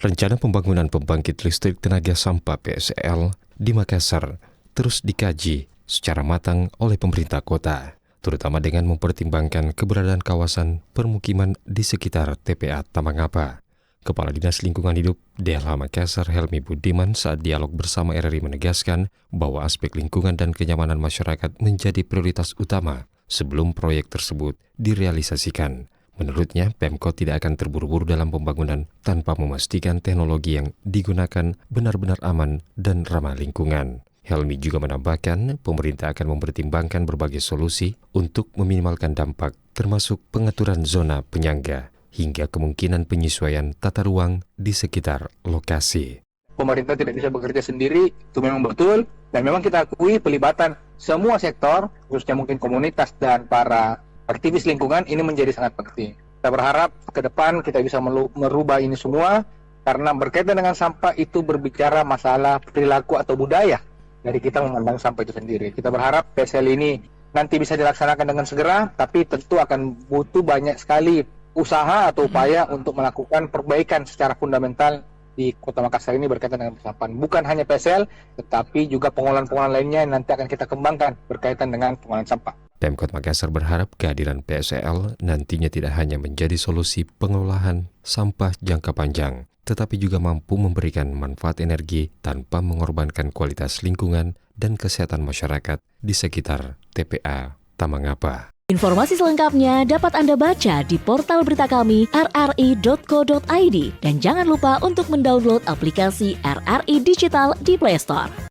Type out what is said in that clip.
Rencana pembangunan pembangkit listrik tenaga sampah PSL di Makassar terus dikaji secara matang oleh pemerintah kota, terutama dengan mempertimbangkan keberadaan kawasan permukiman di sekitar TPA Tamangapa. Kepala Dinas Lingkungan Hidup DLH Makassar Helmi Budiman saat dialog bersama RRI menegaskan bahwa aspek lingkungan dan kenyamanan masyarakat menjadi prioritas utama sebelum proyek tersebut direalisasikan. Menurutnya, Pemkot tidak akan terburu-buru dalam pembangunan tanpa memastikan teknologi yang digunakan benar-benar aman dan ramah lingkungan. Helmi juga menambahkan, pemerintah akan mempertimbangkan berbagai solusi untuk meminimalkan dampak, termasuk pengaturan zona penyangga, hingga kemungkinan penyesuaian tata ruang di sekitar lokasi. Pemerintah tidak bisa bekerja sendiri, itu memang betul, dan memang kita akui pelibatan semua sektor, khususnya mungkin komunitas dan para aktivis lingkungan ini menjadi sangat penting. Kita berharap ke depan kita bisa merubah ini semua, karena berkaitan dengan sampah itu berbicara masalah perilaku atau budaya dari kita memandang sampah itu sendiri. Kita berharap PSL ini nanti bisa dilaksanakan dengan segera, tapi tentu akan butuh banyak sekali usaha atau upaya untuk melakukan perbaikan secara fundamental di Kota Makassar ini berkaitan dengan sampah. Bukan hanya PSL, tetapi juga pengolahan-pengolahan lainnya yang nanti akan kita kembangkan berkaitan dengan pengolahan sampah. Pemkot Makassar berharap kehadiran PSL nantinya tidak hanya menjadi solusi pengolahan sampah jangka panjang, tetapi juga mampu memberikan manfaat energi tanpa mengorbankan kualitas lingkungan dan kesehatan masyarakat di sekitar TPA Tamangapa. Informasi selengkapnya dapat Anda baca di portal berita kami rri.co.id dan jangan lupa untuk mendownload aplikasi RRI Digital di Play Store.